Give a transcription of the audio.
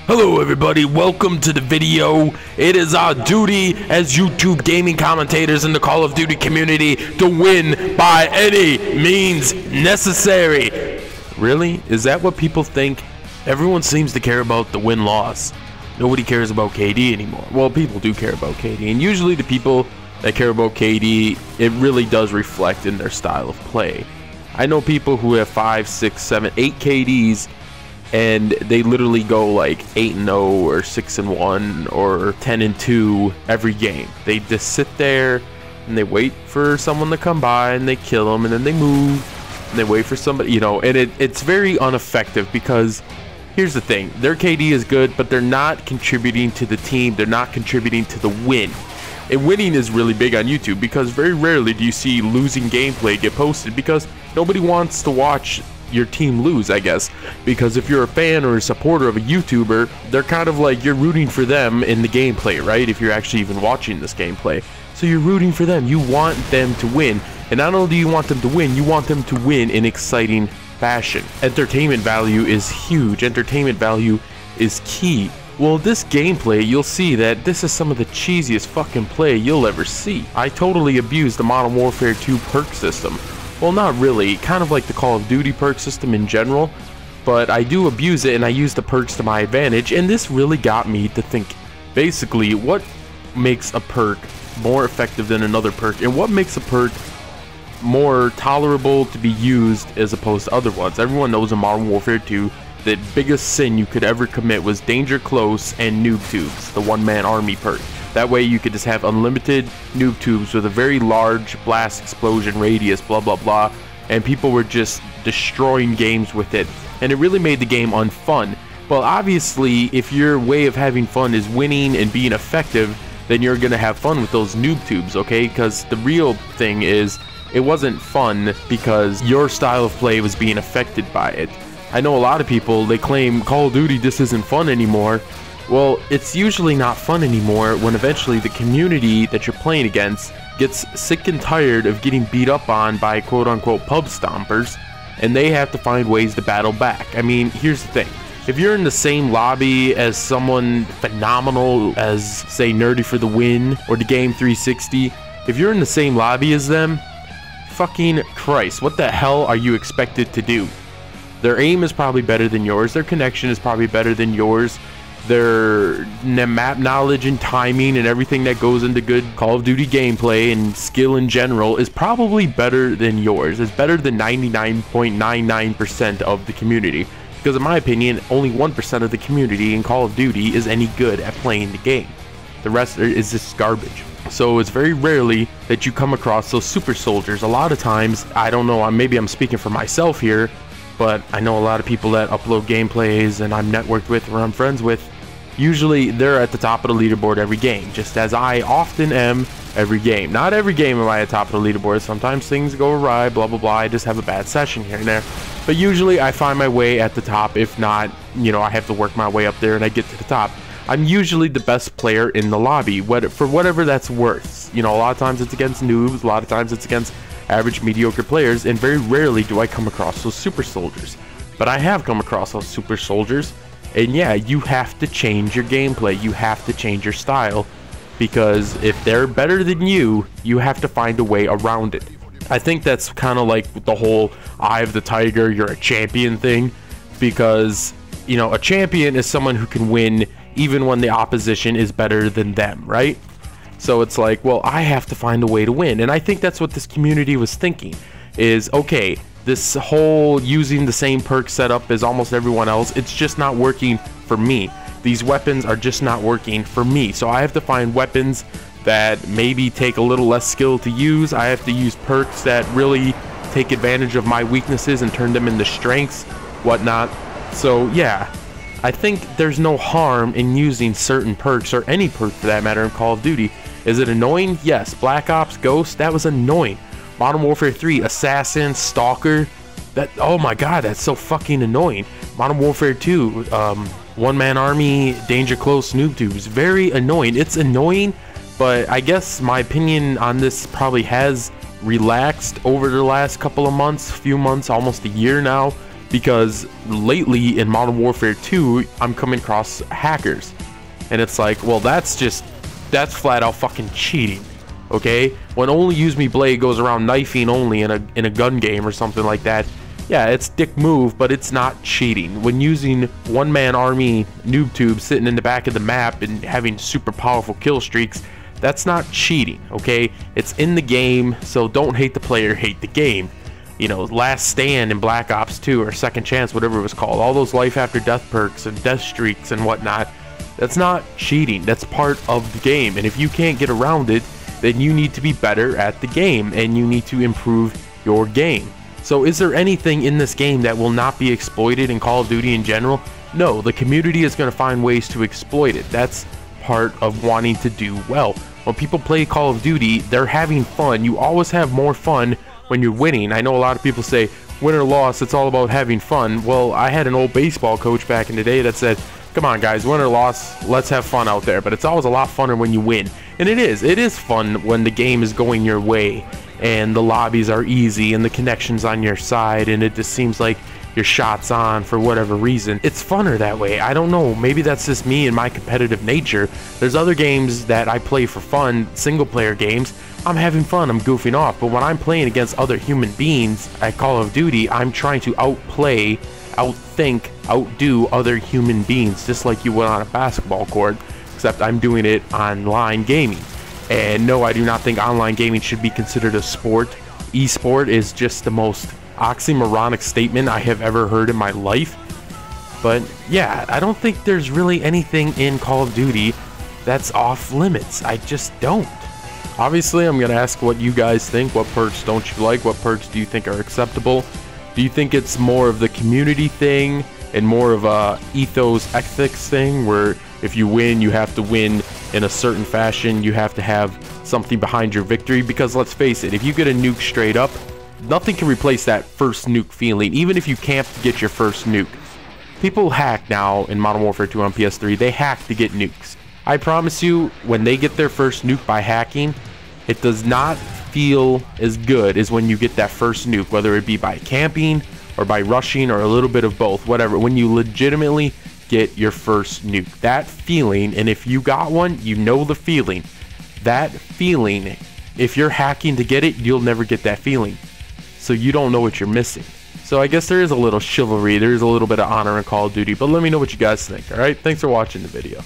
Hello everybody, welcome to the video. It is our duty as YouTube gaming commentators in the Call of Duty community to win by any means necessary. Really? Is that what people think? Everyone seems to care about the win-loss. Nobody cares about KD anymore. Well, people do care about KD, and usually the people that care about KD, it really does reflect in their style of play. I know people who have 5, 6, 7, 8 KDs, and they literally go like 8-0 or 6-1 or 10-2 every game. They just sit there and they wait for someone to come by and they kill them, and then they move and they wait for somebody, you know, and it's very ineffective because here's the thing, their KD is good, but they're not contributing to the team, they're not contributing to the win. And winning is really big on YouTube because very rarely do you see losing gameplay get posted because nobody wants to watch your team lose, I guess, because if you're a fan or a supporter of a YouTuber, they're kind of like you're rooting for them in the gameplay, right? If you're actually even watching this gameplay, so you're rooting for them, you want them to win, and not only do you want them to win, you want them to win in exciting fashion. Entertainment value is huge, entertainment value is key. Well, this gameplay, you'll see that this is some of the cheesiest fucking play you'll ever see. I totally abused the Modern Warfare 2 perk system. Well, not really, kind of like the Call of Duty perk system in general, but I do abuse it and I use the perks to my advantage, and this really got me to think, basically, what makes a perk more effective than another perk, and what makes a perk more tolerable to be used as opposed to other ones. Everyone knows in Modern Warfare 2, the biggest sin you could ever commit was Danger Close and Noob Tubes, the one-man army perk. That way you could just have unlimited noob tubes with a very large blast explosion radius, blah blah blah, and people were just destroying games with it, and it really made the game unfun. Well, obviously, if your way of having fun is winning and being effective, then you're gonna have fun with those noob tubes, okay? Because the real thing is, it wasn't fun because your style of play was being affected by it. I know a lot of people, they claim Call of Duty this isn't fun anymore. Well, it's usually not fun anymore when eventually the community that you're playing against gets sick and tired of getting beat up on by quote-unquote pub stompers, and they have to find ways to battle back. I mean, here's the thing. If you're in the same lobby as someone phenomenal as, say, Nerdy for the Win or the Game 360, if you're in the same lobby as them, fucking Christ, what the hell are you expected to do? Their aim is probably better than yours, their connection is probably better than yours, their map knowledge and timing and everything that goes into good Call of Duty gameplay and skill in general is probably better than yours. It's better than 99.99% of the community, because in my opinion, only 1% of the community in Call of Duty is any good at playing the game. The rest is just garbage. So it's very rarely that you come across those super soldiers. A lot of times, I don't know, maybe I'm speaking for myself here, but I know a lot of people that upload gameplays and I'm networked with or I'm friends with, usually they're at the top of the leaderboard every game, just as I often am every game. Not every game am I at the top of the leaderboard. Sometimes things go awry, blah blah blah, I just have a bad session here and there, but usually I find my way at the top. If not, you know, I have to work my way up there and I get to the top. I'm usually the best player in the lobby, for whatever that's worth. You know, a lot of times it's against noobs, a lot of times it's against average mediocre players, and very rarely do I come across those super soldiers. But I have come across those super soldiers, and yeah, you have to change your gameplay, you have to change your style, because if they're better than you, you have to find a way around it. I think that's kind of like the whole eye of the tiger, you're a champion thing, because, you know, a champion is someone who can win even when the opposition is better than them, right? So it's like, well, I have to find a way to win. And I think that's what this community was thinking, is, okay, this whole using the same perk setup as almost everyone else, it's just not working for me. These weapons are just not working for me. So I have to find weapons that maybe take a little less skill to use. I have to use perks that really take advantage of my weaknesses and turn them into strengths, whatnot. So yeah, I think there's no harm in using certain perks, or any perk for that matter, in Call of Duty. Is it annoying? Yes. Black Ops, Ghost, that was annoying. Modern Warfare 3, Assassin, Stalker, that, oh my god, that's so fucking annoying. Modern Warfare 2, one-man army, Danger Close, Noob Tubes, very annoying. It's annoying, but I guess my opinion on this probably has relaxed over the last couple of months, few months, almost a year now, because lately in Modern Warfare 2, I'm coming across hackers. And it's like, well, that's flat out fucking cheating. Okay? When Only Use Me Blade goes around knifing only in a gun game or something like that, yeah, it's dick move, but it's not cheating. When using one-man army noob tube sitting in the back of the map and having super powerful kill streaks, that's not cheating, okay? It's in the game, so don't hate the player, hate the game. You know, Last Stand in Black Ops 2 or Second Chance, whatever it was called, all those life after death perks and death streaks and whatnot, that's not cheating. That's part of the game, and if you can't get around it, then you need to be better at the game and you need to improve your game. So is there anything in this game that will not be exploited in Call of Duty in general? No, the community is going to find ways to exploit it. That's part of wanting to do well. When people play Call of Duty, they're having fun. You always have more fun when you're winning. I know a lot of people say, win or loss, it's all about having fun. Well, I had an old baseball coach back in the day that said, come on guys, win or loss, let's have fun out there. But it's always a lot funner when you win. And it is fun when the game is going your way and the lobbies are easy and the connection's on your side and it just seems like your shot's on for whatever reason. It's funner that way. I don't know, maybe that's just me and my competitive nature. There's other games that I play for fun, single player games. I'm having fun, I'm goofing off, but when I'm playing against other human beings at Call of Duty, I'm trying to outplay, outthink, outdo other human beings, just like you would on a basketball court, except I'm doing it online gaming. And no, I do not think online gaming should be considered a sport. Esport is just the most oxymoronic statement I have ever heard in my life. But yeah, I don't think there's really anything in Call of Duty that's off limits. I just don't. Obviously, I'm going to ask what you guys think. What perks don't you like? What perks do you think are acceptable? Do you think it's more of the community thing and more of a ethos ethics thing where if you win, you have to win in a certain fashion, you have to have something behind your victory? Because let's face it, if you get a nuke straight up, nothing can replace that first nuke feeling, even if you camp to get your first nuke. People hack now in Modern Warfare 2 on PS3, they hack to get nukes. I promise you, when they get their first nuke by hacking, it does not feel as good as when you get that first nuke, whether it be by camping or by rushing or a little bit of both, whatever. When you legitimately get your first nuke, that feeling, and if you got one, you know the feeling. That feeling, if you're hacking to get it, you'll never get that feeling. So you don't know what you're missing. So I guess there is a little chivalry, there is a little bit of honor in Call of Duty, but let me know what you guys think, alright? Thanks for watching the video.